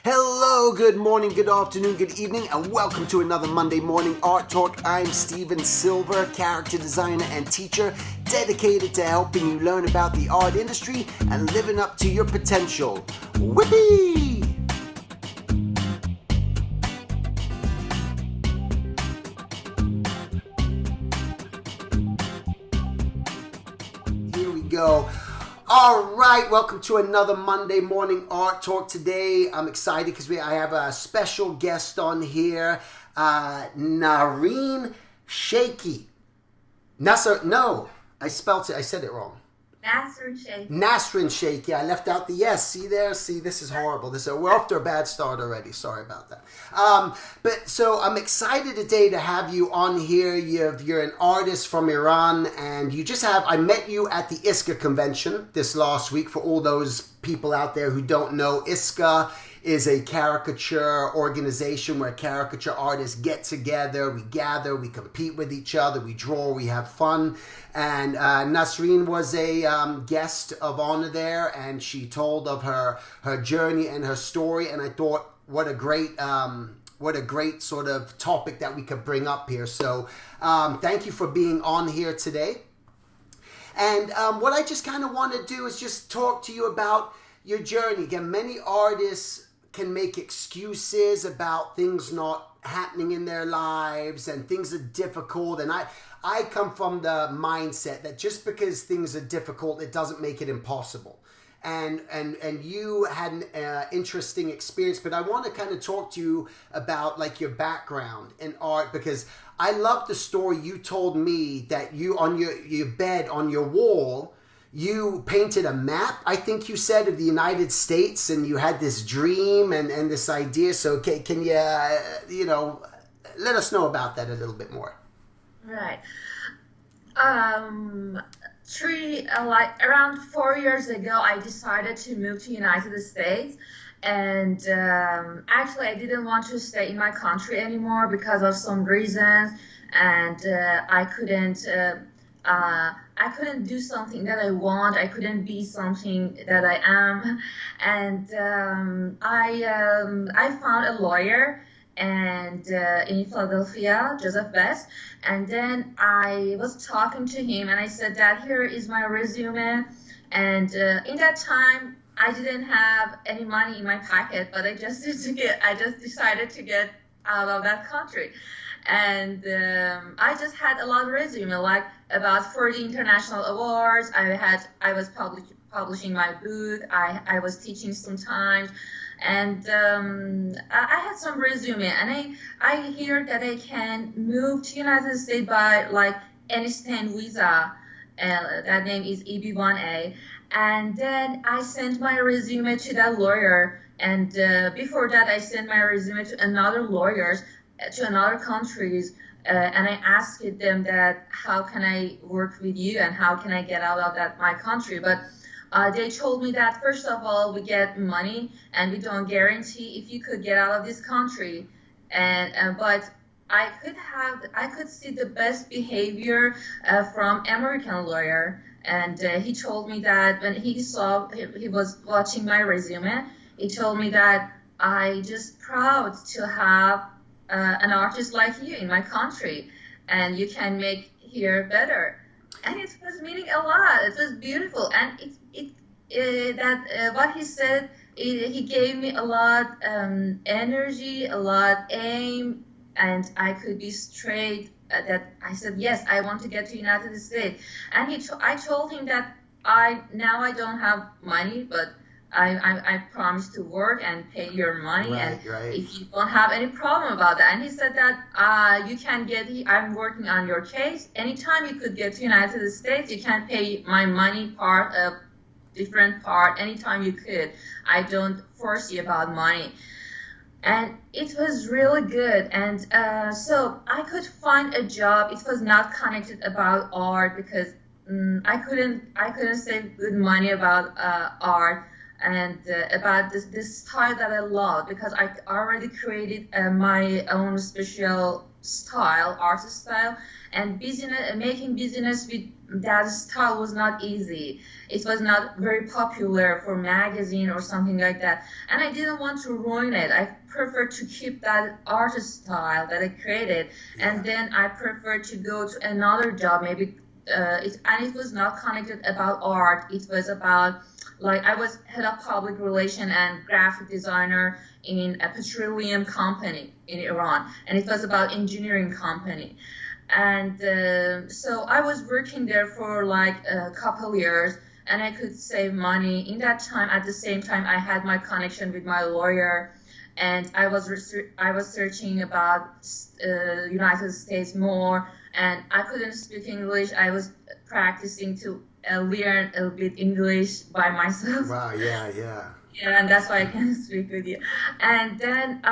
Hello, good morning, good afternoon, good evening, and welcome to another Monday Morning Art Talk. I'm Steven Silver, character designer and teacher, dedicated to helping you learn about the art industry and living up to your potential. Whippy! Here we go. All right, welcome to another Monday Morning Art Talk. Today, I'm excited because I have a special guest on here, Nasrin Sheykhi. I said it wrong. Nasrin Sheykhi. Nasrin Sheykhi. I left out the S. See there? See, this is horrible. We're off to a bad start already. Sorry about that. So I'm excited today to have you on here. You're an artist from Iran, and I met you at the ESCA convention this last week. For all those people out there who don't know, ESCA is a caricature organization where caricature artists get together, we gather, we compete with each other, we draw, we have fun. And Nasrin was a guest of honor there, and she told of her journey and her story. And I thought, what a great sort of topic that we could bring up here. So thank you for being on here today. And what I just kind of want to do is just talk to you about your journey. Again, many artists can make excuses about things not happening in their lives and things are difficult. And I come from the mindset that just because things are difficult, it doesn't make it impossible. And you had an interesting experience, but I want to kind of talk to you about like your background in art, because I love the story you told me that you on your bed, on your wall, you painted a map, I think you said, of the United States, and you had this dream and this idea. So can you, let us know about that a little bit more? Right. Around 4 years ago, I decided to move to United States. And actually, I didn't want to stay in my country anymore because of some reasons. And I couldn't do something that I want. I couldn't be something that I am. And I found a lawyer and in Philadelphia, Joseph Best. And then I was talking to him, and I said that here is my resume. And in that time, I didn't have any money in my pocket, but I just decided to get out of that country. And I just had a lot of resume, like about 40 international awards. I was publishing my book. I was teaching sometimes, and I had some resume. And I hear that I can move to United States by like Einstein visa. That name is EB1A. And then I sent my resume to that lawyer. And before that, I sent my resume to another lawyers, to another countries, and I asked them that how can I work with you and how can I get out of my country. But they told me that first of all, we get money and we don't guarantee if you could get out of this country. And but I could see the best behavior from American lawyer. And he told me that when he was watching my resume, he told me that I just proud to have an artist like you in my country, and you can make here better. And it was meaning a lot. It was beautiful, and what he said, he gave me a lot energy, a lot aim, and I could be straight. That I said yes, I want to get to United States. And I told him that I don't have money, but I promise to work and pay your money, right. If you don't have any problem about that. And he said that you can I'm working on your case. Anytime you could get to United States, you can pay my money different part, anytime you could. I don't force you about money. And it was really good. And so I could find a job. It was not connected about art because I couldn't save good money about art. and about this style that I love, because I already created my own special style, artist style, and making business with that style was not easy. It was not very popular for magazine or something like that, and I didn't want to ruin it. I prefer to keep that artist style that I created, and then I prefer to go to another job, maybe it was not connected about art. It was about, like, I was head of public relation and graphic designer in a petroleum company in Iran, and it was about engineering company. And so I was working there for like a couple years, and I could save money in that time. At the same time, I had my connection with my lawyer, and I was searching about United States more, and I couldn't speak English. I was practicing to learn a little bit English by myself. Wow, yeah. Yeah, and that's why I can speak with you. And then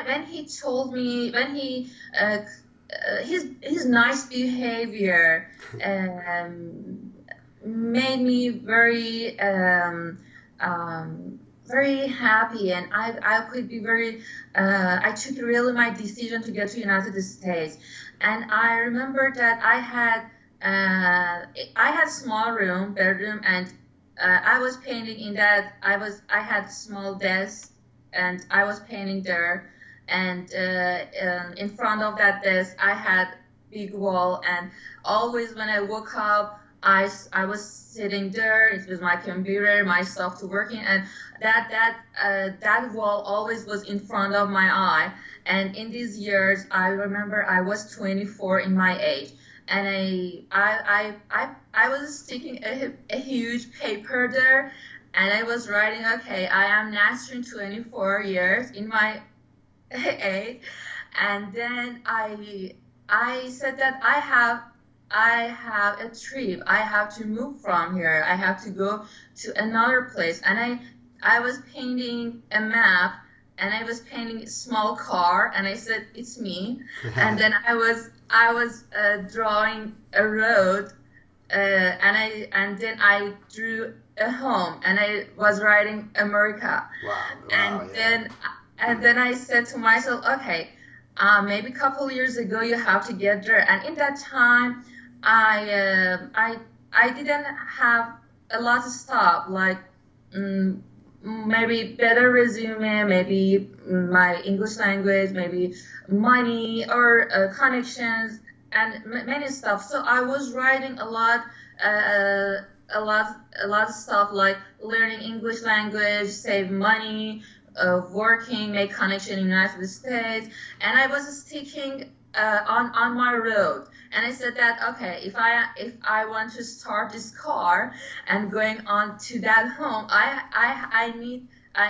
when he told me, when he his nice behavior made me very very happy, and I could be very I took really my decision to get to United States. And I remember that I had small bedroom, and I was painting in that. I had small desk, and I was painting there. And in front of that desk, I had big wall. And always when I woke up, I was sitting there. It was my computer, my software working, and that wall always was in front of my eye. And in these years, I remember I was 24 in my age, and I was sticking a huge paper there, and I was writing, okay, I am Nasrin, 24 years in my age. And then I said that I have a trip. I have to move from here. I have to go to another place. And I was painting a map, and I was painting a small car, and I said, it's me. And then I was drawing a road, and then I drew a home, and I was writing America. Wow, And then I said to myself, okay, maybe a couple years ago you have to get there. And in that time, I didn't have a lot of stuff, like maybe better resume, maybe my English language, maybe money or connections, and many stuff. So I was writing a lot of stuff, like learning English language, save money, working, make connection in the United States. And I was sticking on my road. And I said that, okay, if I want to start this car and going on to that home, I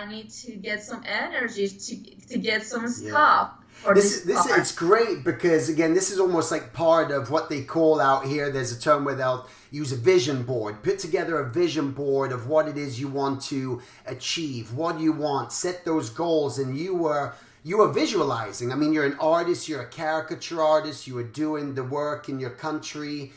need to get some energy to get some stuff. It's great, because again, this is almost like part of what they call out here. There's a term where they'll use a vision board. Put together a vision board of what it is you want to achieve, what you want, set those goals, and you were visualizing. I mean, you're an artist, you're a caricature artist, you were doing the work in your country,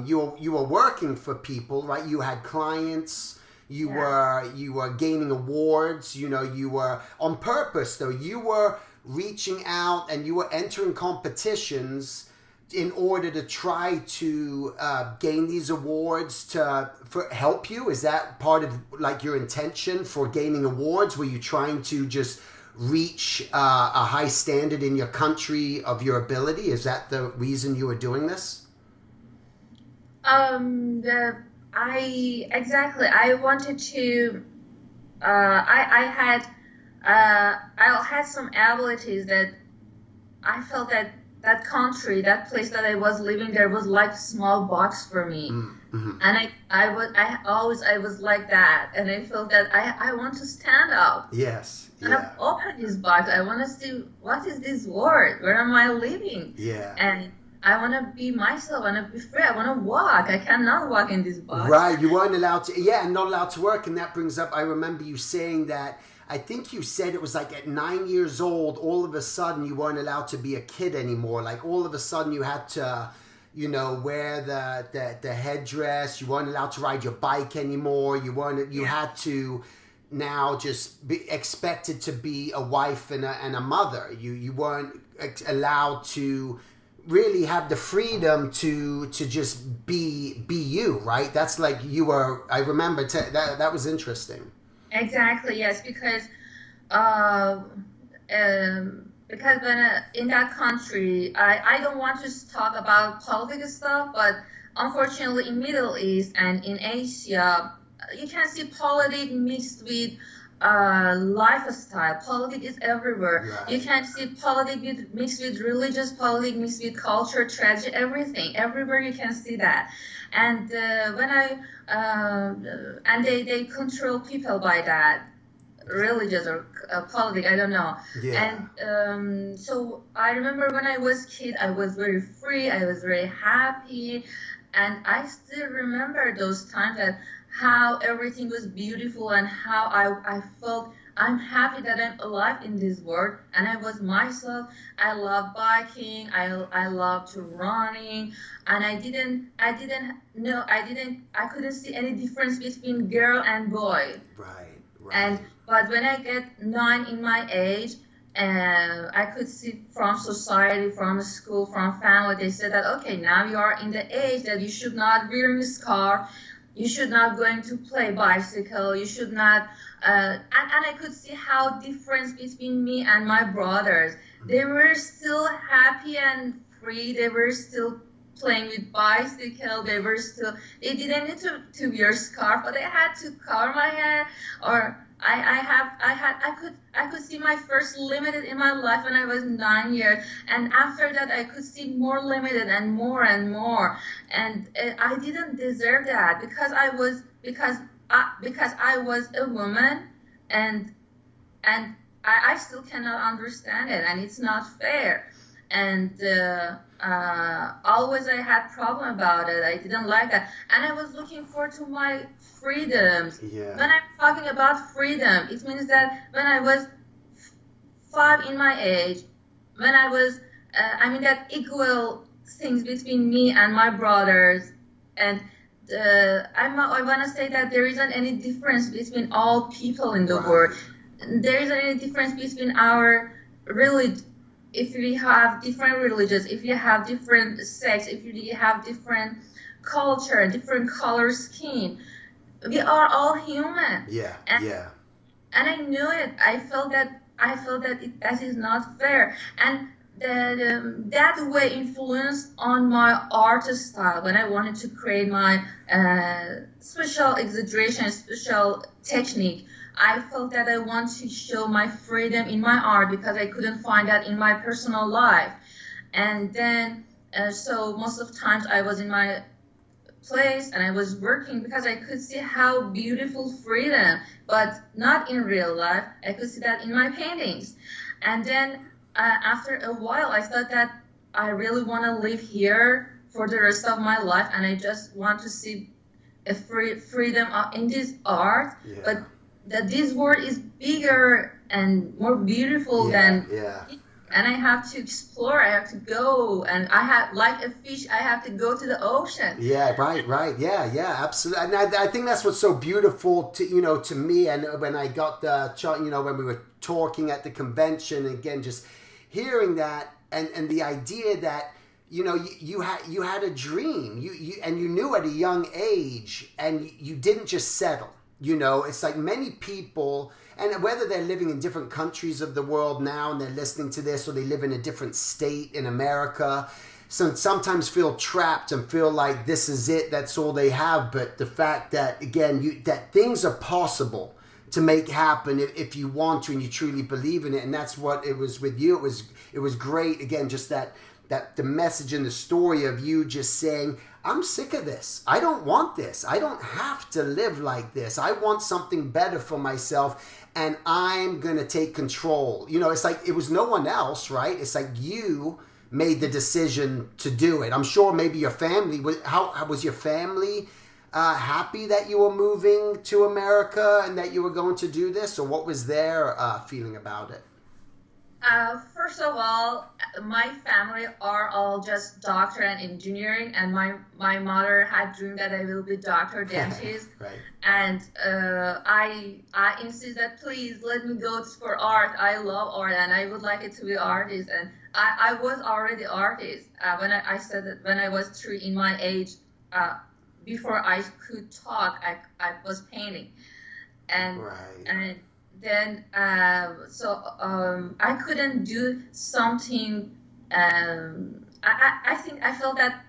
you were working for people, right? You had clients, you were gaining awards, you were on purpose, though. You were reaching out, and you were entering competitions in order to try to gain these awards to help you. Is that part of like your intention for gaining awards? Were you trying to just reach a high standard in your country of your ability? Is that the reason you were doing this? Exactly. I wanted to. I had some abilities that I felt that country, that place that I was living there was like a small box for me. Mm-hmm. And I was like that, and I felt that I want to stand up. Yes. And I've opened this box. I want to see, what is this world? Where am I living? Yeah. And I want to be myself. I want to be free. I want to walk. I cannot walk in this box. Right. You weren't allowed to. Yeah, and not allowed to work. And that brings up, I remember you saying that, I think you said it was like at 9 years old, all of a sudden you weren't allowed to be a kid anymore. Like all of a sudden you had to, wear the headdress. You weren't allowed to ride your bike anymore. You had to now just be expected to be a wife and a mother. You weren't allowed to really have the freedom to just be you, right? That's like you were. I remember that was interesting. Exactly, yes, because when in that country, I don't want to talk about political stuff, but unfortunately in Middle East and in Asia, you can see politics mixed with lifestyle. Politics is everywhere. Right. You can see politics mixed with religious, politics mixed with culture, tragedy, everything. Everywhere you can see that. And and they control people by that, religious or politics, I don't know. Yeah. And so I remember when I was kid, I was very free, I was very happy, and I still remember those times that how everything was beautiful and how I felt I'm happy that I'm alive in this world, and I was myself. I love biking, I love to running, and I couldn't see any difference between girl and boy. Right. But when I get 9 in my age, I could see from society, from school, from family, they said that, okay, now you are in the age that you should not wear a scarf, you should not going to play bicycle, you should not, and I could see how difference between me and my brothers. They were still happy and free, they were still playing with bicycle, they didn't need to wear scarf, but I had to cover my hair, or I could see my first limited in my life when I was 9 years, and after that I could see more limited and more, and I didn't deserve that because I was a woman, and I still cannot understand it, and it's not fair. And always I had problem about it. I didn't like that, and I was looking forward to my freedoms. Yeah. When I'm talking about freedom, it means that when I was 5 in my age, when I was, that equal things between me and my brothers, and I want to say that there isn't any difference between all people in the world. There isn't any difference between our religion. If we have different religions, if you have different sex, if you have different culture, different color skin, we are all human. Yeah. And I knew it. I felt that that is not fair, and that way influenced on my art style when I wanted to create my special exaggeration, special technique. I felt that I want to show my freedom in my art because I couldn't find that in my personal life. And then, so most of the times I was in my place and I was working because I could see how beautiful freedom, but not in real life. I could see that in my paintings. And then after a while, I thought that I really want to live here for the rest of my life, and I just want to see a freedom in this art. Yeah. But that this world is bigger and more beautiful than, and I have to explore, I have to go, and I have, like a fish, I have to go to the ocean. Yeah, right. Yeah, absolutely. And I think that's what's so beautiful to me. And when I got the, when we were talking at the convention, again, just hearing that and the idea that, you had a dream, you knew at a young age, and you didn't just settle. It's like many people, and whether they're living in different countries of the world now and they're listening to this, or they live in a different state in America, sometimes feel trapped and feel like this is it, that's all they have. But the fact that, again, that things are possible to make happen if you want to and you truly believe in it. And that's what it was with you. It was great, again, just that the message and the story of you just saying, I'm sick of this. I don't want this. I don't have to live like this. I want something better for myself, and I'm going to take control. It's like it was no one else, right? It's like you made the decision to do it. I'm sure maybe your family, how was your family happy that you were moving to America and that you were going to do this? Or what was their feeling about it? First of all, my family are all just doctor and engineering, and my mother had dreamed that I will be doctor, dentist, Right. and I insist that please let me go for art. I love art, and I would like it to be artist. And I was already artist when I said that when I was 3 in my age. Before I could talk, I was painting, and Right. and then I couldn't do something. I think I felt that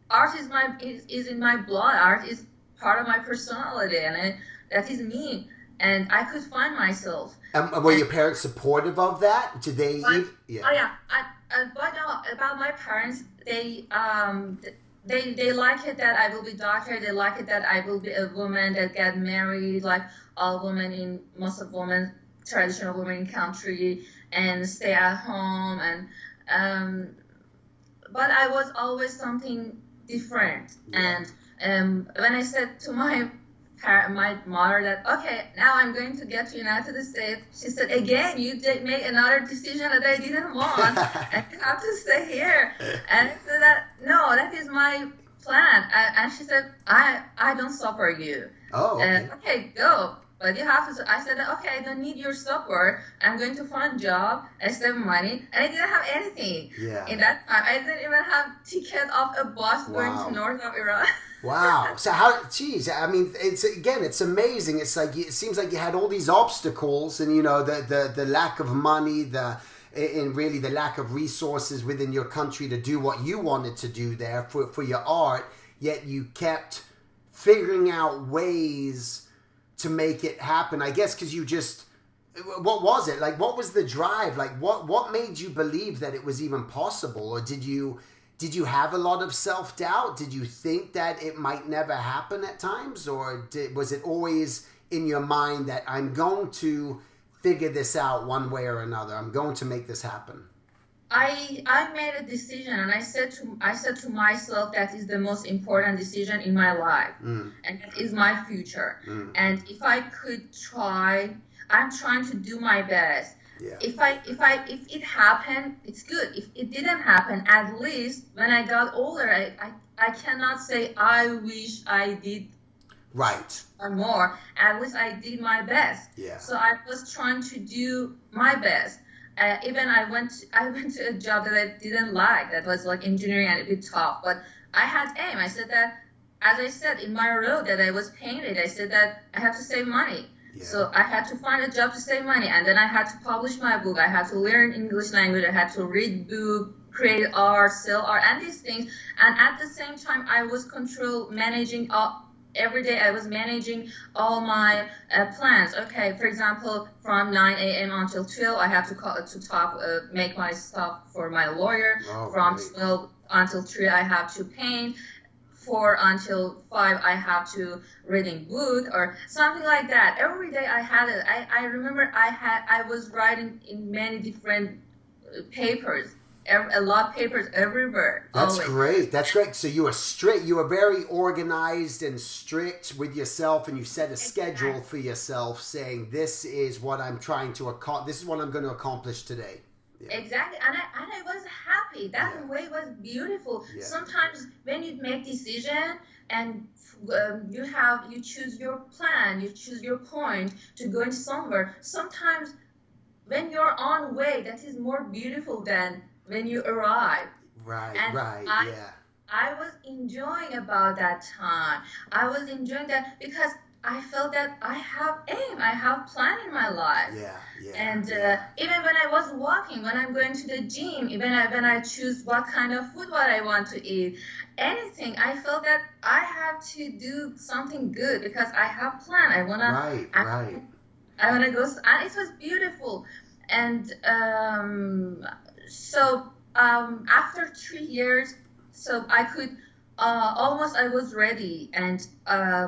art is in my blood. Art is part of my personality, and that is me. And I could find myself. Were And your parents supportive of that? Did they? but Yeah. oh yeah, but now about my parents, they like it that I will be doctor. They like it that I will be a woman that get married, like all women in most of women traditional women in country, and stay at home. And um, but I was always something different. Yeah. And when I said to my mother that okay, now I'm going to get to United States, she said again, you did make another decision that I didn't want, and you have to stay here. And I said that no, that is my plan. And she said I don't support you. Oh, okay. Okay, go. But you have to. I said, okay, I don't need your support. I'm going to find a job. I save money, and I didn't have anything. Yeah. In that time, I didn't even have ticket of a bus going Wow. to north of Iran. Wow. So how? Geez. I mean, it's amazing. It's like it seems like you had all these obstacles, and the lack of money, and really the lack of resources within your country to do what you wanted to do there for your art. Yet you kept figuring out ways to make it happen. I guess because you just. What was it like? What was the drive? Like what made you believe that it was even possible, or did you have a lot of self-doubt? Did you think that it might never happen at times? Or was it always in your mind that I'm going to figure this out one way or another? I'm going to make this happen. I made a decision, and I said to myself that is the most important decision in my life, and that is my future. And if I could try, I'm trying to do my best. Yeah. If it happened, it's good. If it didn't happen, at least when I got older, I cannot say I wish I did Right. more. At least I did my best. Yeah. So I was trying to do my best. Even I went to a job that I didn't like. That was like engineering and a bit tough. But I had aim. I said that, as I said in my road that I was painted, I said that I have to save money. Yeah. So I had to find a job to save money, and then I had to publish my book. I had to learn English language. I had to read book, create art, sell art, and these things. And at the same time, I was managing every day. I was managing all my plans. Okay, for example, from 9 a.m. until 12, I have to make my stuff for my lawyer. Oh, From great. 12 until 3, I have to paint. 4 until 5, I have to reading book or something like that. Every day I had it. I remember I was writing in many different papers, a lot of papers everywhere. That's always. great. That's great. So you were strict. You were very organized and strict with yourself, and you set a schedule for yourself, saying, "This is what I'm trying to accomplish. This is what I'm going to accomplish today." Yeah. Exactly, and I was happy. That Yeah. way was beautiful. Yeah. Sometimes when you make decision and you choose your plan, you choose your point to go into somewhere. Sometimes when you're on way, that is more beautiful than when you arrive. Right. And Right. Yeah. I was enjoying about that time. I was enjoying that because I felt that I have aim, I have plan in my life. Yeah. Yeah. And yeah. even when I was walking, when I'm going to the gym, even when I choose what kind of food what I want to eat, anything, I felt that I have to do something good because I have plan. I wanna, Right. Right. I wanna go, and it was beautiful. And after 3 years, so I could. Almost I was ready, and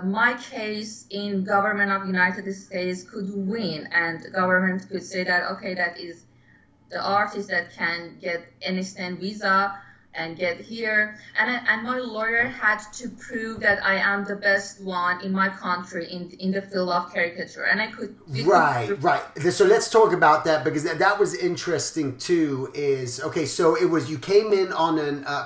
my case in government of United States could win, and government could say that okay, that is the artist that can get Einstein visa, and get here. And my lawyer had to prove that I am the best one in my country in the field of caricature. And Right. So let's talk about that, because that was interesting too. Okay, so you came in on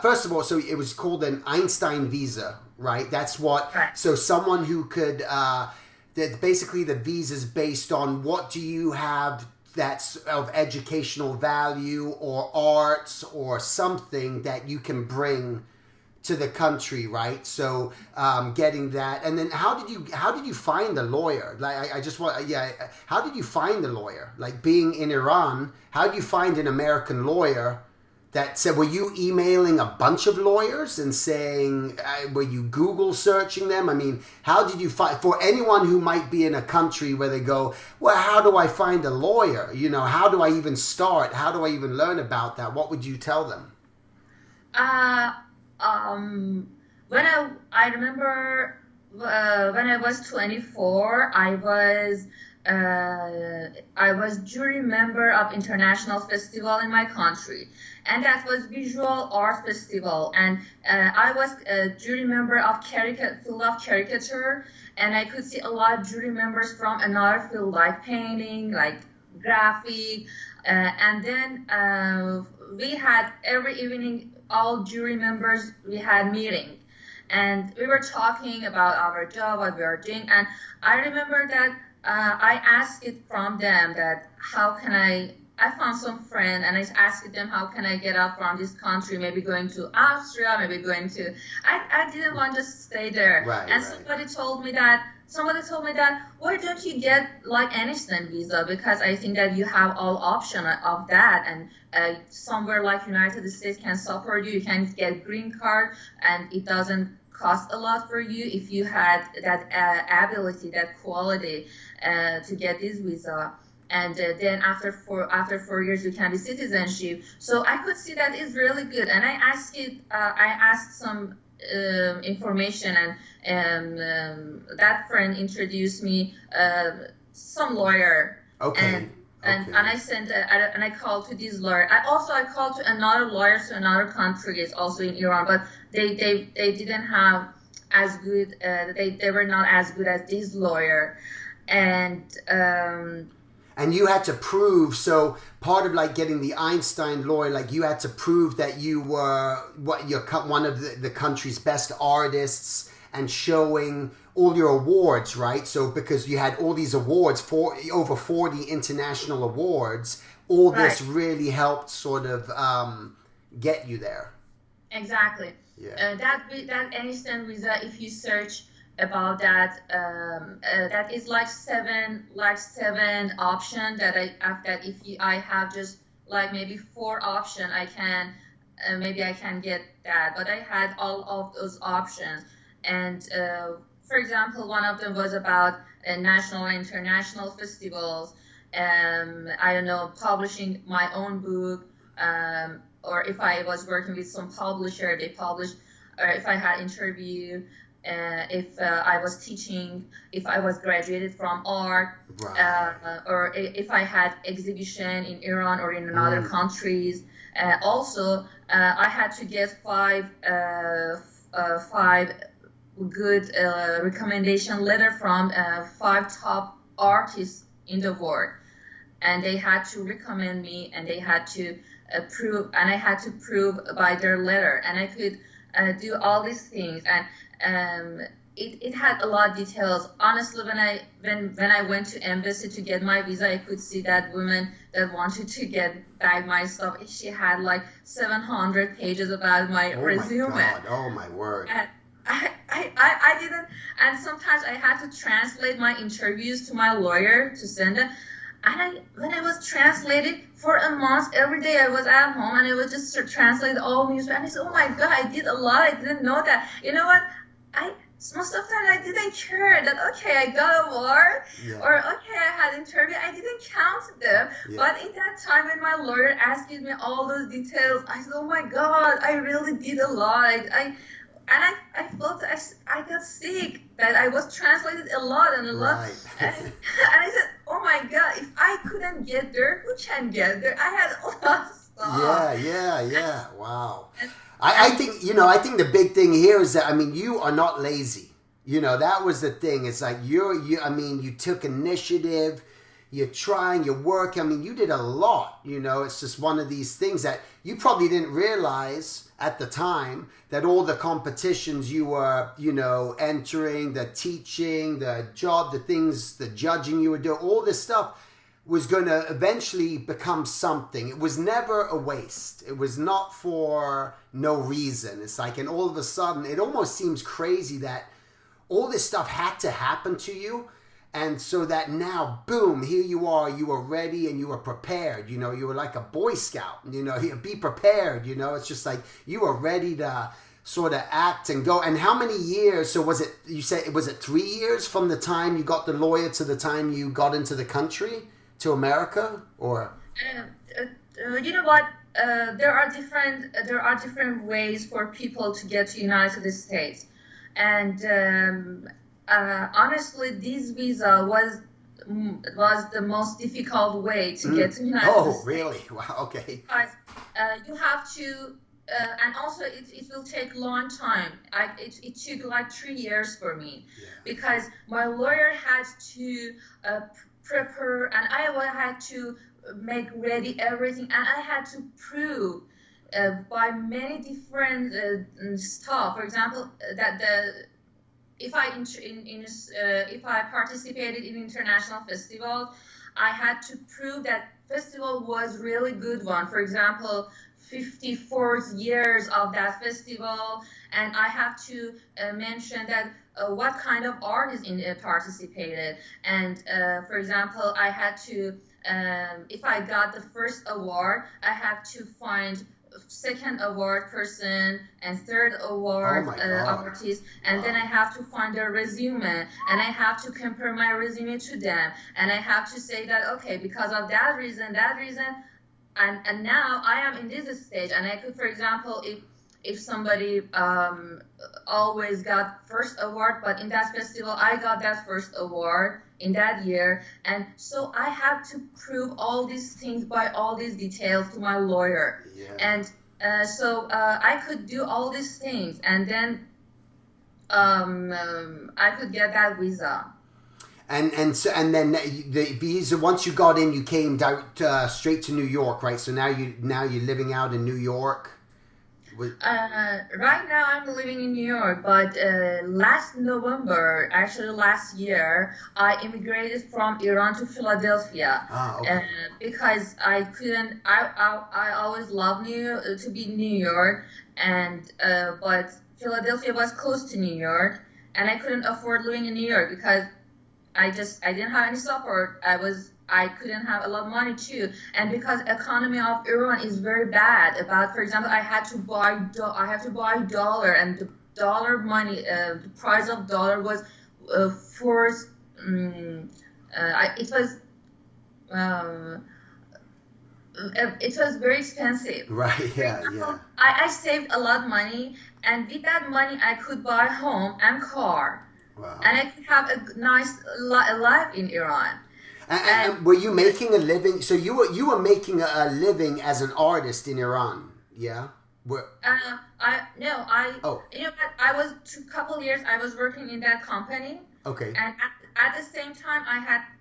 first of all, so it was called an Einstein visa, right? That's what, right. So someone who could, that basically the visa is based on what do you have that's of educational value or arts or something that you can bring to the country, right? So getting that, and then how did you find a lawyer? Like how did you find a lawyer? Like being in Iran, how do you find an American lawyer that said? Were you emailing a bunch of lawyers and saying? Were you Google searching them? I mean, how did you find? For anyone who might be in a country where they go, well, how do I find a lawyer? You know, how do I even start? How do I even learn about that? What would you tell them? When I remember when I was 24, I was jury member of international festival in my country, and that was visual art festival, and I was a jury member of field of caricature, and I could see a lot of jury members from another field like painting, like graphic, and then we had every evening, all jury members, we had meeting, and we were talking about our job, what we are doing, and I remember that I asked it from them that how can I found some friend, and I asked them how can I get out from this country, maybe going to Austria, maybe going to, I didn't want to stay there, and somebody told me that, why don't you get like Einstein visa, because I think that you have all option of that, and somewhere like United States can support you can get green card, and it doesn't cost a lot for you if you had that ability, that quality to get this visa, and then after 4 years you can be citizenship. So I could see that is really good, and I asked some information, and that friend introduced me some lawyer. Okay. And I sent and I called to this lawyer. I called to another lawyer to another countries also in Iran, but they didn't have as good. They were not as good as this lawyer, and you had to prove. So part of like getting the Einstein lawyer, like you had to prove that you were one of the country's best artists, and showing all your awards, right? So because you had all these awards, for over 40 international awards, all this really helped sort of get you there. Exactly. Yeah. That Einstein visa, if you search about that, that is like seven option that I have just like maybe 4 option, I can maybe I can get that, but I had all of those options. And for example, one of them was about national and international festivals. I don't know, publishing my own book, or if I was working with some publisher, they published, or if I had interview, if I was teaching, if I was graduated from art, or if I had exhibition in Iran or in other countries. Also, I had to get five good recommendation letter from 5 top artists in the world, and they had to recommend me, and they had to prove, and I had to prove by their letter, and I could do all these things, and it had a lot of details. Honestly, when I went to embassy to get my visa, I could see that woman that wanted to get back my stuff, she had like 700 pages about my resume. Oh my God! Oh my word! And I didn't, and sometimes I had to translate my interviews to my lawyer to send it. And when I was translating for a month, every day I was at home and I was just translate all news. And I said, oh my God, I did a lot. I didn't know that. You know what? Most of the time I didn't care that, okay, I got a award, or okay, I had interview. I didn't count them. Yeah. But in that time when my lawyer asked me all those details, I said, oh my God, I really did a lot. I felt I got sick, that I was translated a lot and a lot. And I said, oh my God, if I couldn't get there, who can get there? I had a lot of stuff. Yeah. Wow. I think, I think the big thing here is that, I mean, you are not lazy. That was the thing. It's like you took initiative, you're trying, you're working. I mean, you did a lot, it's just one of these things that you probably didn't realize at the time, that all the competitions you were, entering, the teaching, the job, the things, the judging you were doing, all this stuff was going to eventually become something. It was never a waste. It was not for no reason. It's like, and all of a sudden, it almost seems crazy that all this stuff had to happen to you. And so that now, boom, here you are, you were ready and you were prepared. You were like a Boy Scout, be prepared, it's just like you were ready to sort of act and go. And how many years? So was it 3 years from the time you got the lawyer to the time you got into the country to America, or? You know what? There are different ways for people to get to United States, and honestly, this visa was the most difficult way to get to United States. Oh, really? Wow. Okay. Because you have to, and also it will take a long time. It took like 3 years for me, because my lawyer had to prepare, and I had to make ready everything, and I had to prove by many different stuff. For example, that if I participated in international festivals, I had to prove that festival was really good one. For example, 54th years of that festival, and I have to mention that what kind of artists participated. And for example, I had to, if I got the first award, I have to find second award person and third award artist, and then I have to find their resume, and I have to compare my resume to them, and I have to say that, okay, because of that reason, and now I am in this stage, and I could, for example, if somebody always got first award, but in that festival I got that first award in that year, and so I have to prove all these things by all these details to my lawyer. And so I could do all these things, and then I could get that visa. And then the visa, once you got in, you came straight to New York, right? So now you're living out in New York. Right now I'm living in New York, but last November, actually last year, I immigrated from Iran to Philadelphia. Okay. Because I couldn't. I always loved to be in New York, and but Philadelphia was close to New York, and I couldn't afford living in New York because I didn't have any support. I couldn't have a lot of money too, and because economy of Iran is very bad. For example, I had to buy dollar, and the dollar money, the price of dollar was it was very expensive. Right. Yeah. I saved a lot of money, and with that money I could buy home and car. Wow. And I could have a nice life in Iran. And were you making a living? So you were making a living as an artist in Iran, yeah? You know what? I was couple years. I was working in that company. Okay. And at the same time,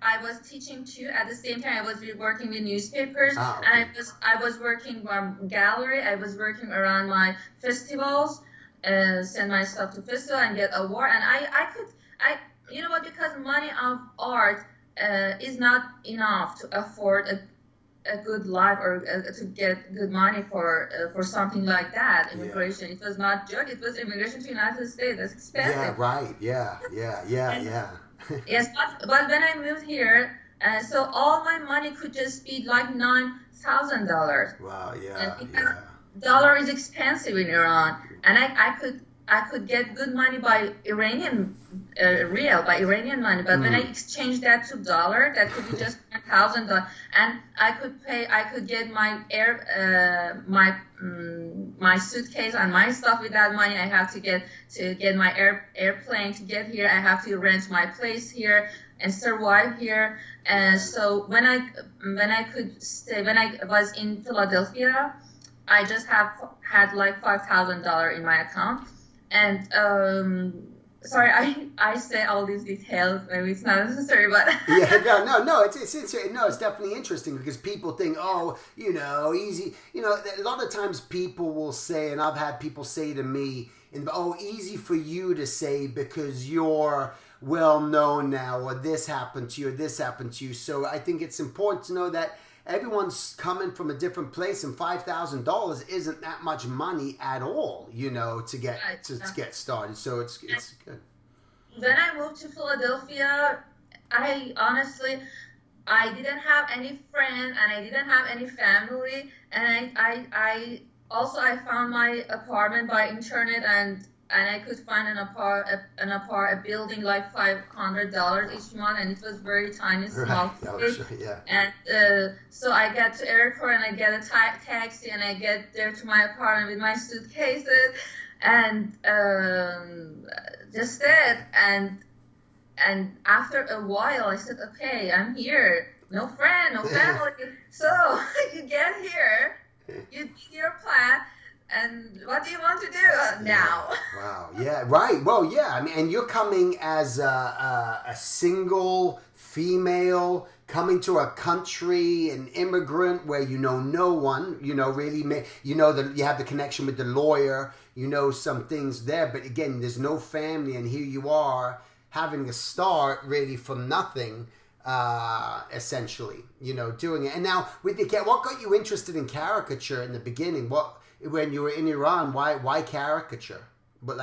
I was teaching too. At the same time, I was working with newspapers, okay. And I was working gallery. I was working around my festivals, send my stuff to festival and get award. And you know what? Because money of art is not enough to afford a good life or to get good money for something like that. Immigration, It was not joke. It was immigration to United States. That's expensive. Yeah, right. Yeah. Yes, but when I moved here, so all my money could just be like $9,000. Wow. Yeah. And because dollar is expensive in Iran, and I could get good money by Iranian by Iranian money, but when I exchanged that to dollar, that could be just $1,000, and I could get my my suitcase and my stuff with that money. I have to get my airplane to get here. I have to rent my place here and survive here. And so when I was in Philadelphia, I just had like $5,000 in my account, and sorry, I say all these details. Maybe it's not necessary, but yeah, no. It's definitely interesting because people think, oh, easy. A lot of times people will say, and I've had people say to me, oh, easy for you to say because you're well known now, or this happened to you, or this happened to you. So I think it's important to know that everyone's coming from a different place, and $5,000 isn't that much money at all, to get started. So it's good. When I moved to Philadelphia, I honestly, I didn't have any friends and I didn't have any family, and I also I found my apartment by internet, and I could find a building like $500 each month, and it was very tiny, small. Right. Sure, yeah. And so I get to airport and I get a taxi and I get there to my apartment with my suitcases, and just that, and after a while I said, okay, I'm here, no friend, no family. So you get here, you did your plan. And what do you want to do now? Wow. Yeah. Right. Well, yeah. I mean, and you're coming as a single female coming to a country, an immigrant where no one. Really, that you have the connection with the lawyer. Some things there, but again, there's no family, and here you are having to start really from nothing. Essentially, doing it. And now with what got you interested in caricature in the beginning? When you were in Iran, why caricature? But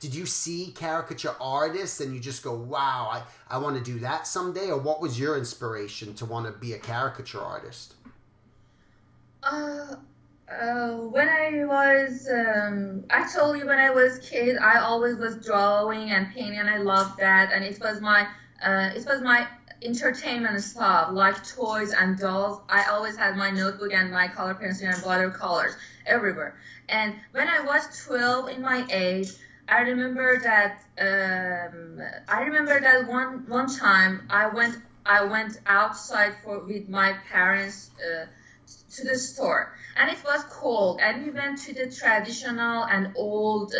did you see caricature artists and you just go, wow, I want to do that someday? Or what was your inspiration to want to be a caricature artist? When I was, actually when I was a kid, I always was drawing and painting, and I loved that. And it was my entertainment stuff, like toys and dolls. I always had my notebook and my color pencil and watercolors everywhere. And when I was 12 in my age, I remember that one time I went outside with my parents to the store, and it was cold, and we went to the traditional and old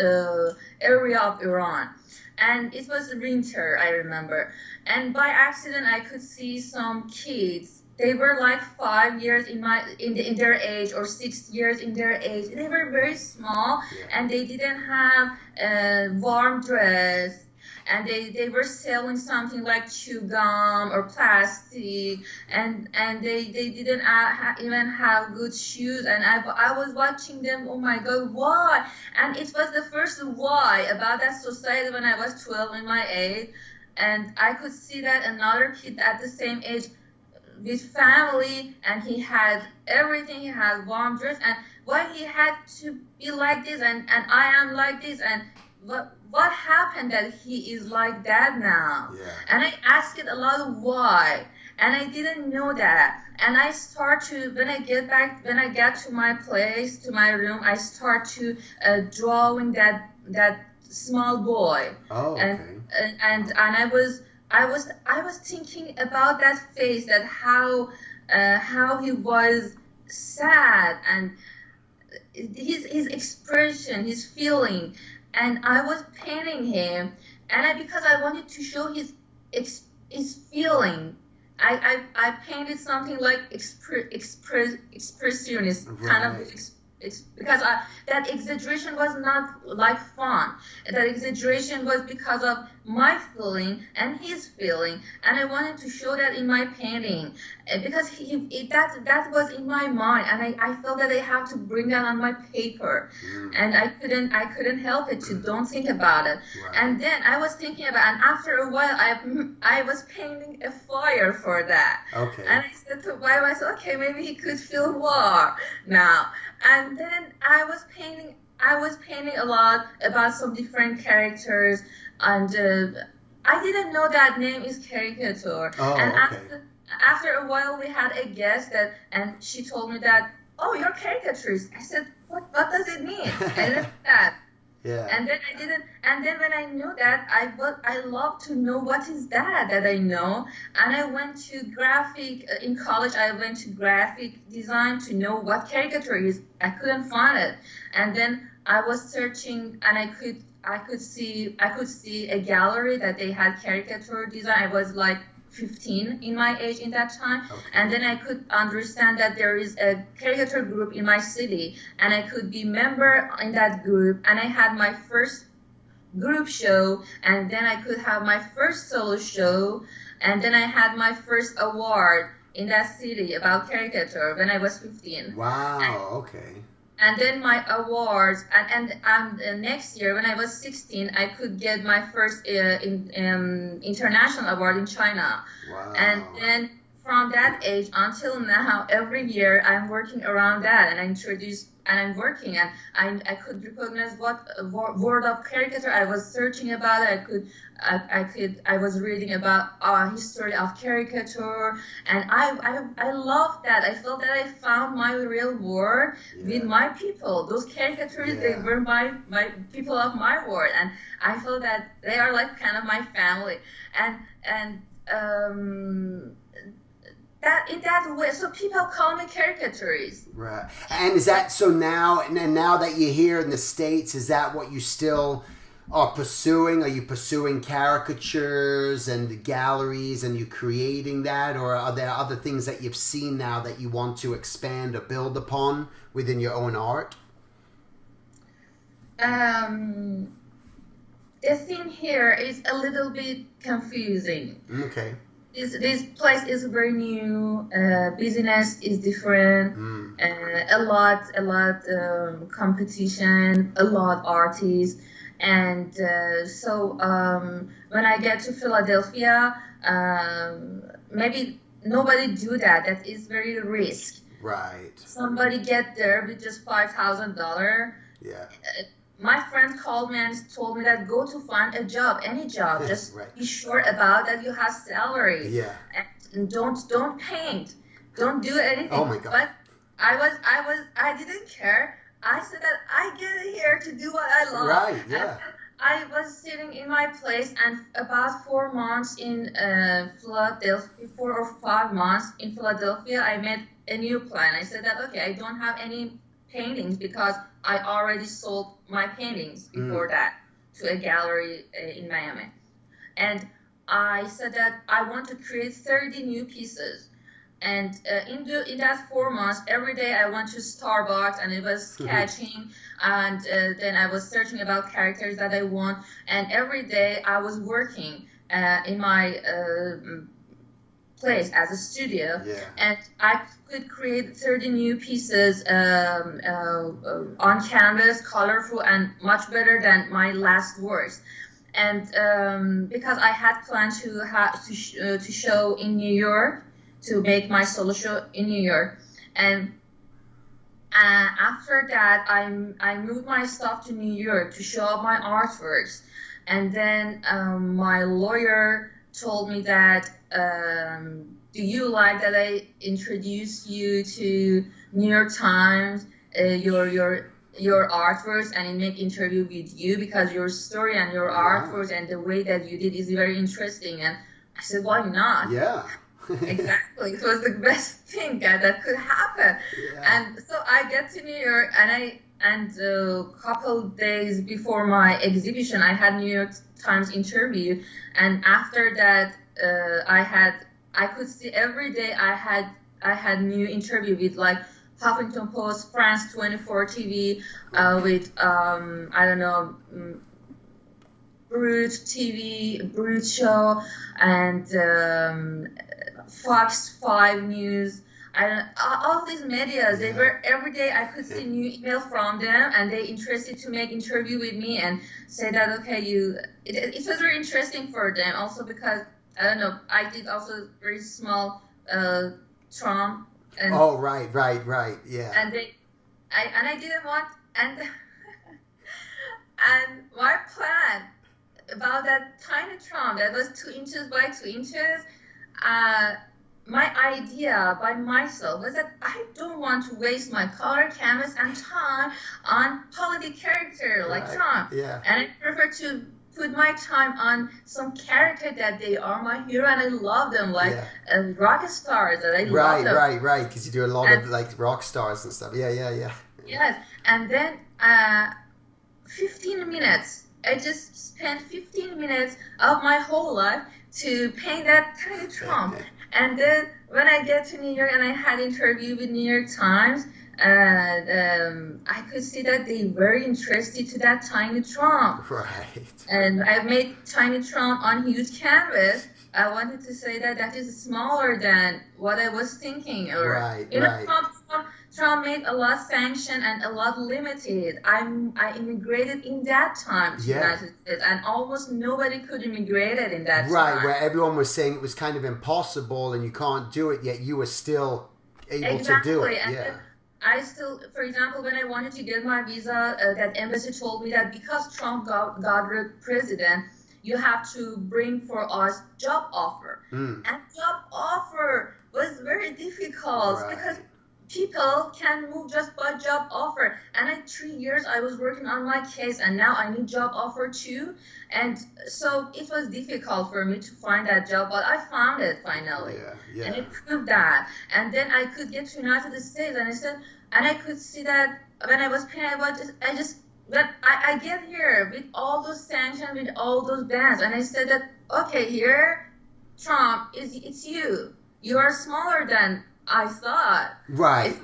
area of Iran, and it was winter, I remember. And by accident, I could see some kids. They were like 5 years in their age, or 6 years in their age. They were very small, and they didn't have a warm dress. And they were selling something like chew gum or plastic, and they didn't even have good shoes. And I was watching them. Oh my God, why? And it was the first why about that society when I was 12 in my age. And I could see that another kid at the same age with family, and he had everything. He had warm dress, and why he had to be like this, and I am like this, and what happened that he is like that now? Yeah. And I asked it a lot of why, and I didn't know that. And I start to, when I get to my place, to my room, I start to drawing that small boy. Oh, okay. And I was thinking about that face, that how he was sad, and his expression, his feeling, and I was painting him, and because I wanted to show his feeling, I painted something like expressionist, right. Kind of because that exaggeration was not like fun. That exaggeration was because of my feeling and his feeling, and I wanted to show that in my painting, because that was in my mind, and I felt that I have to bring that on my paper, and I couldn't help it to don't think about it. Right. And then I was thinking about, and after a while I was painting a fire for that. Okay. And I said to myself, okay, maybe he could feel war now. And then I was painting a lot about some different characters, and I didn't know that name is Caricature. Oh, and okay. After a while, we had a guest and she told me that, oh, you're caricaturist. I said, what does it mean? I didn't know that. Yeah. And then I didn't, and then when I knew that, I love to know what is that I know. And I went to in college, I went to graphic design to know what caricature is. I couldn't find it. And then I was searching, and I could see a gallery that they had caricature design. I was like 15 in my age in that time. Okay. And then I could understand that there is a caricature group in my city, and I could be member in that group, and I had my first group show, and then I could have my first solo show, and then I had my first award in that city about caricature when I was 15. Wow, okay. And then my awards, and next year when I was 16, I could get my first international award in China. Wow. And then from that age until now, every year I'm working around that, and I'm working, and I could recognize what word of caricature I was searching about. I was reading about history of caricature, and I loved that. I felt that I found my real world with my people. Those caricatures, they were my people of my world, and I felt that they are like kind of my family, and that in that way, so people call me caricaturist. Right. And is that so now? And now that you're here in the States, is that what you still are pursuing? Are you pursuing caricatures and galleries, and you creating that, or are there other things that you've seen now that you want to expand or build upon within your own art? The thing here is a little bit confusing. Okay. This place is very new. Business is different. A lot competition. A lot artists, and so when I get to Philadelphia, maybe nobody do that. That is very risk. Right. Somebody get there with just $5,000. Yeah. My friend called me and told me that go to find a job, any job. Just be sure about that you have salary. Yeah. And don't paint, don't do anything. Oh my God. But I didn't care. I said that I get here to do what I love. Right. Yeah. And I was sitting in my place, and about 4 months in Philadelphia, 4 or 5 months in Philadelphia, I made a new plan. I said that okay, I don't have any paintings because I already sold my paintings before that to a gallery in Miami. And I said that I want to create 30 new pieces. And in that 4 months, every day I went to Starbucks, and it was sketching, and then I was searching about characters that I want. And every day I was working in my place as a studio, and I could create 30 new pieces on canvas, colorful and much better than my last works. And because I had planned to show in New York, to make my solo show in New York, and after that I moved my stuff to New York to show up my artworks. And then my lawyer told me that do you like that I introduce you to New York Times, your artworks, and make interview with you, because your story and your artworks and the way that you did is very interesting. And I said, why not? Yeah. Exactly. It was the best thing that could happen. And so I get to New York, and a couple days before my exhibition, I had New York Times interview, and after that I could see every day I had new interview with like Huffington Post, France 24 TV, with I don't know, Brut TV, Brut Show, and Fox 5 News. All these medias, they were every day I could see new email from them, and they interested to make interview with me and say that okay, it was very interesting for them also, because I don't know, I did also very small Trump. And, oh right, yeah. And I didn't want, and and my plan about that tiny Trump that was 2 inches by 2 inches, my idea by myself was that I don't want to waste my color canvas and time on political character like Right. Trump. Yeah. And I prefer to put my time on some character that they are my hero and I love them, like Yeah. rock stars that I love Right, them. right. Because you do a lot And of like rock stars and stuff. Yeah. yes, and then 15 minutes. I just spent 15 minutes of my whole life to paint that tiny Trump. And then when I get to New York and I had an interview with New York Times, I could see that they were interested to that tiny Trump. Right. And I made tiny Trump on huge canvas. I wanted to say that that is smaller than what I was thinking. Or, Right, you know, right. Trump made a lot sanctioned and a lot limited. I immigrated in that time to the United States, and almost nobody could immigrate in that Right, time. where everyone was saying it was kind of impossible and you can't do it, yet you were still able to do it. And Yeah. I still, for example, when I wanted to get my visa, that embassy told me that because Trump got president, you have to bring for us job offer. And job offer was very difficult because people can move just by job offer. And in 3 years, I was working on my case, and now I need job offer too. And so it was difficult for me to find that job, but I found it finally. Yeah. And it proved that. And then I could get to United States, and I said, and I could see that when I was paying, when I get here with all those sanctions, with all those bans, and I said that, okay, here, Trump, it's you. You are smaller than I thought. Right.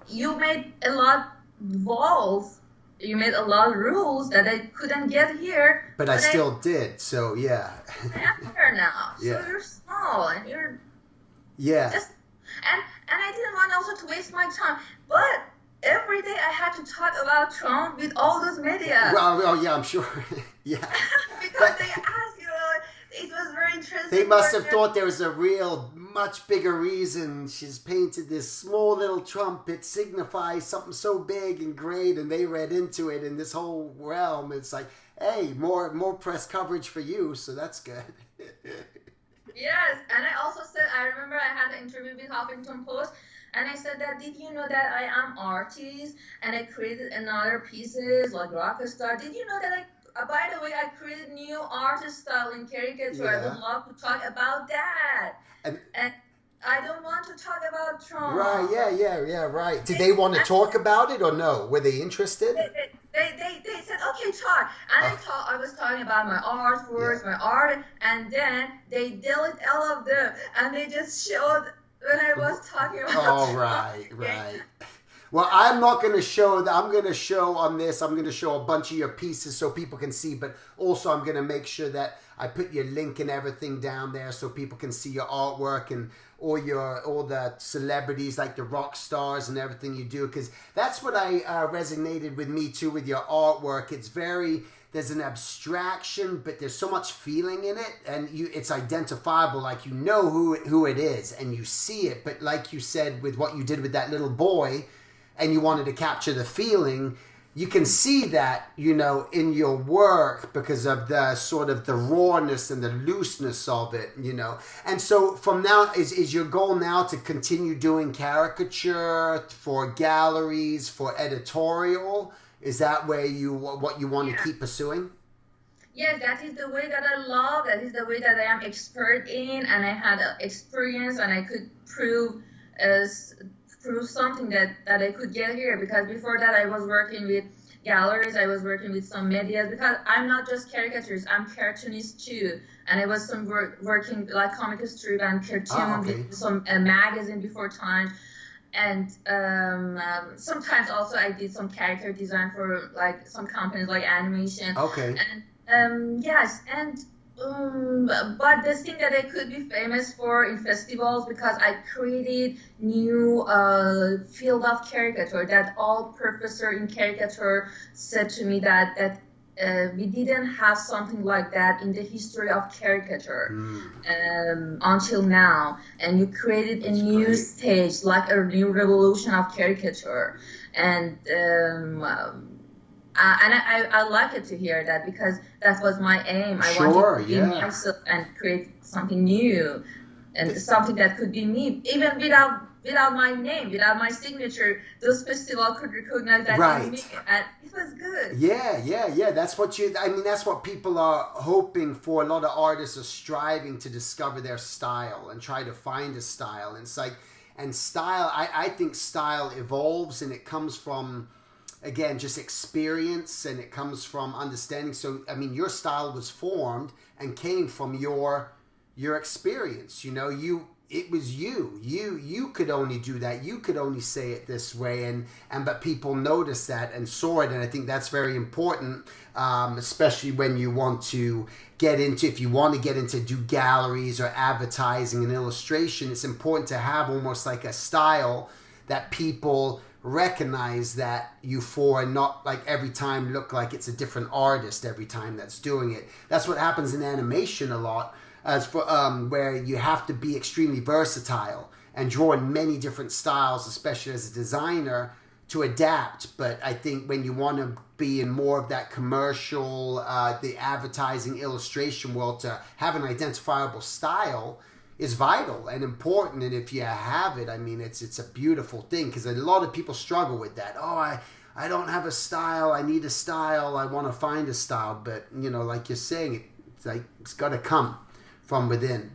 You made a lot of walls. You made a lot of rules that I couldn't get here. But I still did, so yeah. I am here now. Yeah. So you're small and you're just, and I didn't want also to waste my time. But every day I had to talk about Trump with all those media. Well, yeah, I'm sure. Yeah. Because they asked, it was very interesting. They must have thought there was a real, much bigger reason she's painted this small little Trump. It signifies something so big and great, and they read into it in this whole realm. It's like, hey, more press coverage for you, so that's good. Yes, and I also said, I remember I had an interview with Huffington Post, and I said that, did you know that I am artist, and I created another pieces like Rockstar? Did you know that by the way, I created new artist style in Caricature. I would love to talk about that. And I don't want to talk about Trump. Right, yeah, right. Did they want to talk about it or no? Were they interested? They said, okay, talk. And I was talking about my artworks, my art, and then they deleted all of them. And they just showed when I was talking about Trump. Right. Well, I'm not going to show that. I'm going to show on this. I'm going to show a bunch of your pieces so people can see. But also, I'm going to make sure that I put your link and everything down there so people can see your artwork and all the celebrities like the rock stars and everything you do. Because that's what I resonated with me too with your artwork. It's there's an abstraction, but there's so much feeling in it, and it's identifiable. Like you know who it is, and you see it. But like you said, with what you did with that little boy. And you wanted to capture the feeling, you can see that, in your work because of the sort of the rawness and the looseness of it, And so from now, is your goal now to continue doing caricature for galleries, for editorial? Is that what you want to keep pursuing? Yes, that is the way that I love. That is the way that I am expert in, and I had experience, and I could prove something that I could get here, because before that I was working with galleries, I was working with some media, because I'm not just caricatures, I'm cartoonist too, and I was working like comic strip and cartoon with some magazine before time, and sometimes also I did some character design for like some companies like animation. And yes, and but the thing that I could be famous for in festivals, because I created new field of caricature that all professor in caricature said to me that we didn't have something like that in the history of caricature until now, and you created a new stage, like a new revolution of caricature, and I like it to hear that, because that was my aim. I wanted to be myself and create something new. and something that could be me, even without my name, without my signature. Those festival could recognize that Right. in me, and it was good. Yeah. That's what that's what people are hoping for. A lot of artists are striving to discover their style and try to find a style. And it's like, and style, I think style evolves, and it comes from, again, just experience, and it comes from understanding. So, I mean, your style was formed and came from your experience. It was you could only do that. You could only say it this way, but people noticed that and saw it, and I think that's very important, especially when you want to if you want to get into do galleries or advertising and illustration. It's important to have almost like a style that people recognize that you for, and not like every time look like it's a different artist every time that's doing it. That's what happens in animation a lot, as for where you have to be extremely versatile and draw in many different styles, especially as a designer, to adapt. But I think when you want to be in more of that commercial, the advertising, illustration world, to have an identifiable style is vital and important. And if you have it, I mean, it's a beautiful thing, because a lot of people struggle with that. Oh, I don't have a style. I need a style. I want to find a style. But, like you're saying, it's got to come from within,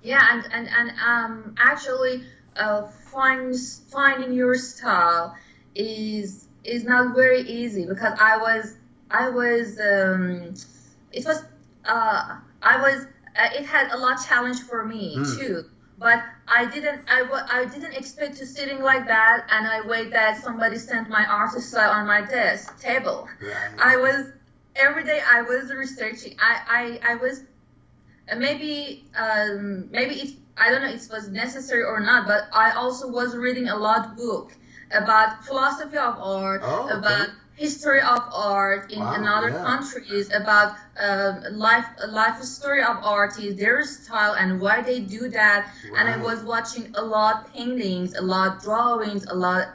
Yeah, and actually, finding your style is not very easy, because it had a lot challenge for me too. But I didn't expect to sitting like that, and I wait that somebody sent my artist style on my desk table. Right. Every day I was researching. I was maybe it's, I don't know if it was necessary or not, but I also was reading a lot book about philosophy of art, about history of art in another countries, about life story of artists, their style and why they do that. Right. And I was watching a lot paintings, a lot drawings, a lot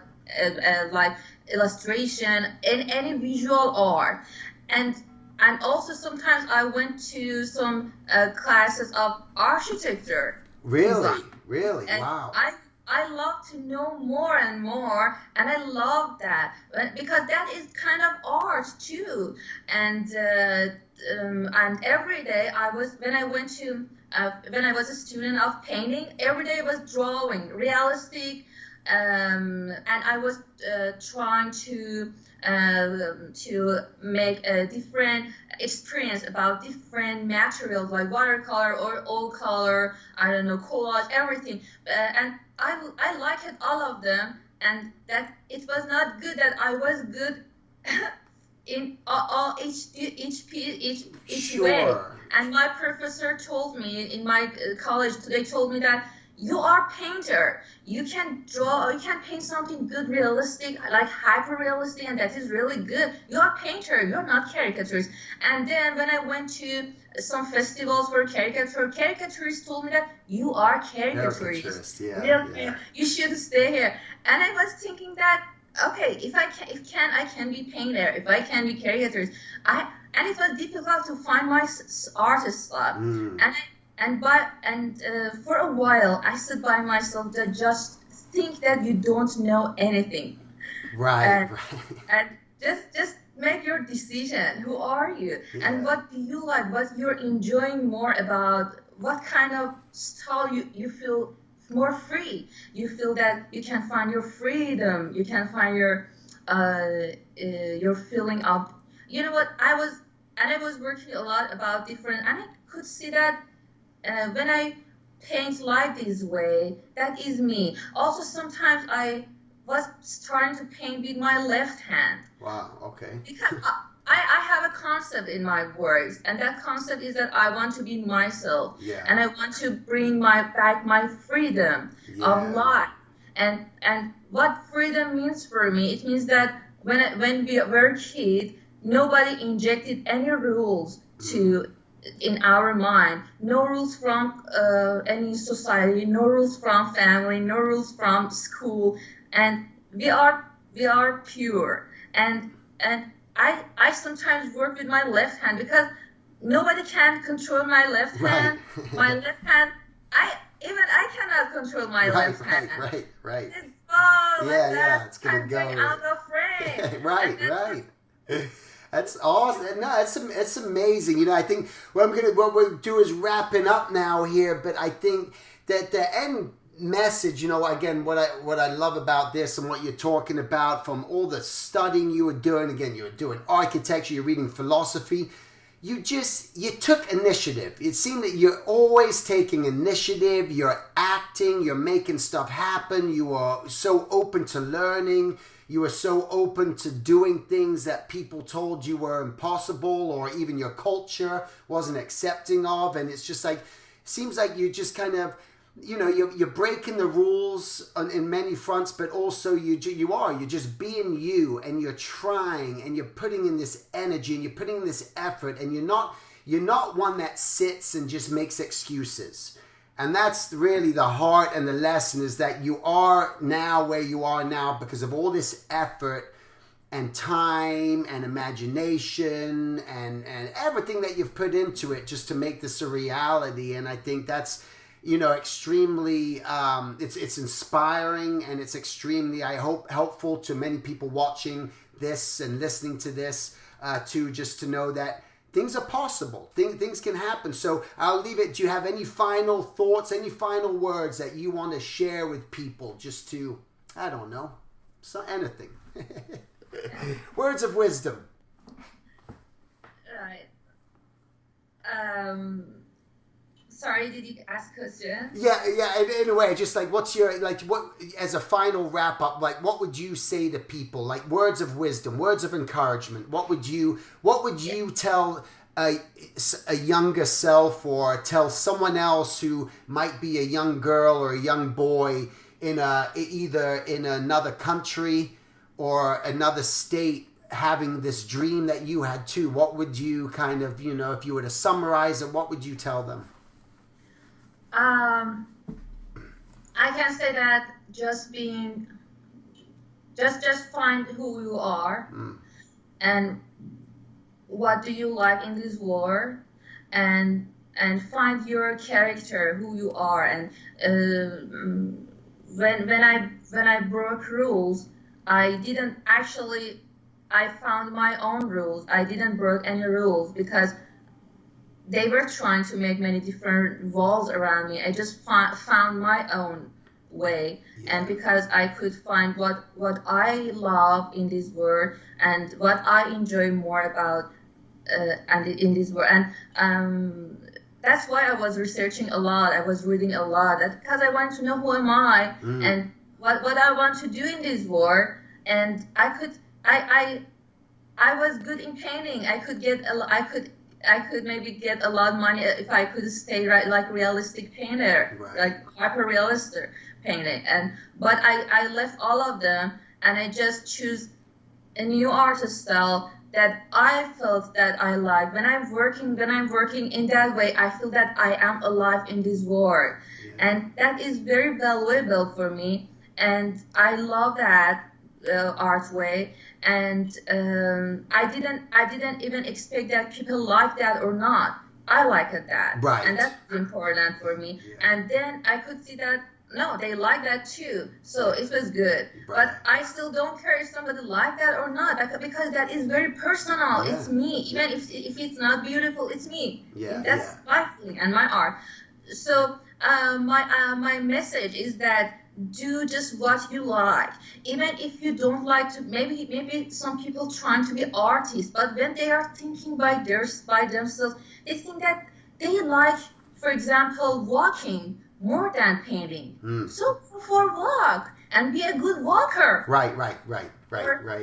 like illustration, and any visual art. And also sometimes I went to some classes of architecture. Really? Design. Really? And Wow. I love to know more and more, and I love that, because that is kind of art too. And every day when I was a student of painting, every day I was drawing realistic, and I was trying to make a different experience about different materials like watercolor or oil color, I don't know, collage, everything. And I liked all of them, and that it was not good that I was good in all each piece, each way. And my professor told me in my college today, told me that you are a painter. You can draw, you can paint something good, realistic, like hyper realistic, and that is really good. You are a painter, you're not caricatures. And then when I went to some festivals for caricaturists told me that you are caricaturist. Yeah. You should stay here. And I was thinking that, okay, if I can be painter, if I can be caricaturist. And it was difficult to find my artist style. And for a while, I stood by myself to just think that you don't know anything. Right. And just make your decision. Who are you? Yeah. And what do you like? What you're enjoying more about? What kind of style you feel more free? You feel that you can find your freedom. You can find your feeling of, you know what? I was working a lot about different, and I could see that. When I paint like this way, that is me. Also, sometimes I was trying to paint with my left hand. Wow, okay. Because I have a concept in my works, and that concept is that I want to be myself. Yeah. And I want to bring back my freedom of life. And what freedom means for me, it means that when we were kids, nobody injected any rules in our mind. No rules from any society, no rules from family, no rules from school, and we are pure. And I sometimes work with my left hand because nobody can control my left hand. My left hand I cannot control my left hand. Right. It's go like that. It's gonna go out of frame. right. That's awesome. No, it's amazing. You know, I think what we'll do is wrapping up now here, but I think that the end message, you know, again, what I love about this and what you're talking about from all the studying you were doing, again, you were doing architecture, you're reading philosophy, you took initiative. It seemed that you're always taking initiative, you're acting, you're making stuff happen, you are so open to learning, you were so open to doing things that people told you were impossible or even your culture wasn't accepting of. And it's just like, seems like you just kind of, you know, you're breaking the rules in many fronts, but also you're just being you, and you're trying, and you're putting in this energy, and you're putting in this effort, and you're not one that sits and just makes excuses. And that's really the heart and the lesson, is that you are now where you are now because of all this effort and time and imagination and everything that you've put into it just to make this a reality. And I think that's, you know, extremely, it's inspiring, and it's extremely, I hope, helpful to many people watching this and listening to this, just to know that things are possible. Things can happen. So I'll leave it. Do you have any final thoughts, any final words that you want to share with people, just to, I don't know, anything? Words of wisdom. Right. Sorry, did you ask a question? Yeah. In a way, just like, what's your, like, what, as a final wrap up, like, what would you say to people? Like, words of wisdom, words of encouragement. What would you tell a younger self, or tell someone else who might be a young girl or a young boy either in another country or another state, having this dream that you had too? What would you kind of, you know, if you were to summarize it, what would you tell them? I can say that just find who you are, and what do you like in this world, and find your character, who you are. And when I broke rules, I found my own rules. I didn't break any rules because they were trying to make many different walls around me. I just found my own way. Yeah. And because I could find what I love in this world and what I enjoy more about and in this world. And that's why I was researching a lot. I was reading a lot, because I wanted to know who am I and what I want to do in this world. And I was good in painting. I could maybe get a lot of money if I could stay like realistic painter, like hyper realistic painting. But I left all of them, and I just choose a new artist style that I felt that I like. When I'm working in that way, I feel that I am alive in this world, and that is very valuable for me. And I love that art way. And I didn't even expect that people like that or not. I like that, and that's important for me. And then I could see that no, they like that too, so it was good. But I still don't care if somebody like that or not, because that is very personal. It's me. Even if it's not beautiful, it's me. That's my feeling and my art. So my message is that do just what you like, even if you don't like to. Maybe some people trying to be artists, but when they are thinking by themselves, they think that they like, for example, walking more than painting. So for walk and be a good walker. Right.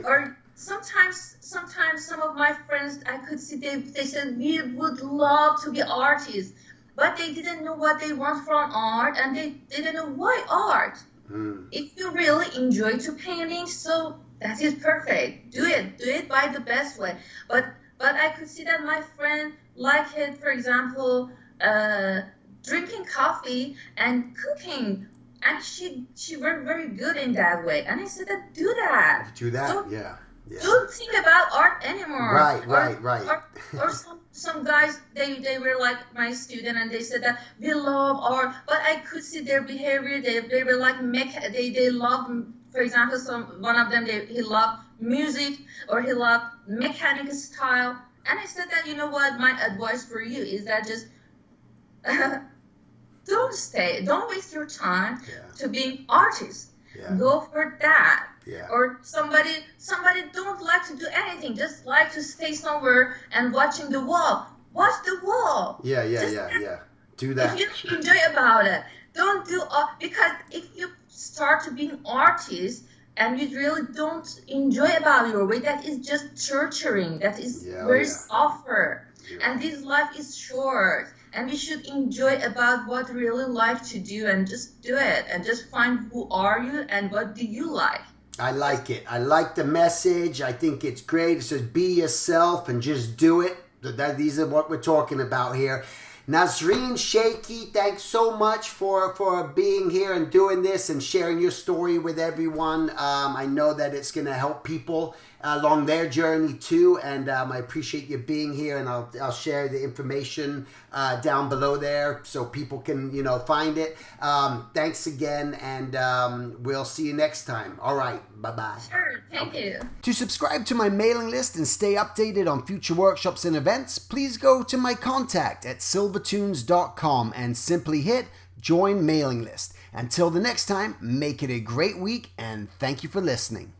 Or sometimes some of my friends, I could see they said we would love to be artists, but they didn't know what they want from art, and they didn't know why art. If you really enjoy to painting, so that is perfect. Do it by the best way. But I could see that my friend liked it, for example, drinking coffee and cooking, and she were very good in that way. And I said that do that. So, don't think about art anymore. Right. Or some guys, they were like my student, and they said that we love art, but I could see their behavior. They were like they love, for example, one of them, he loved music, or he loved mechanic style. And I said that, you know what, my advice for you is that just don't waste your time to being artist. Go for that. Or somebody don't like to do anything, just like to stay somewhere and watching the wall. Watch the wall. Yeah. Do that. If you enjoy about it, don't do because if you start to be an artist and you really don't enjoy about your way, that is just torturing. That is very suffer. And this life is short. And we should enjoy about what we really like to do, and just do it, and just find who are you and what do you like. I like it. I like the message. I think it's great. It says be yourself and just do it. These are what we're talking about here. Nasrin, Sheykhi, thanks so much for being here and doing this and sharing your story with everyone. I know that it's going to help people along their journey too, and I appreciate you being here, and I'll share the information down below there so people can find it. Thanks again, and we'll see you next time. All right, bye-bye. Sure, thank you. To subscribe to my mailing list and stay updated on future workshops and events, please go to my contact at silvertunes.com and simply hit join mailing list. Until the next time, make it a great week, and thank you for listening.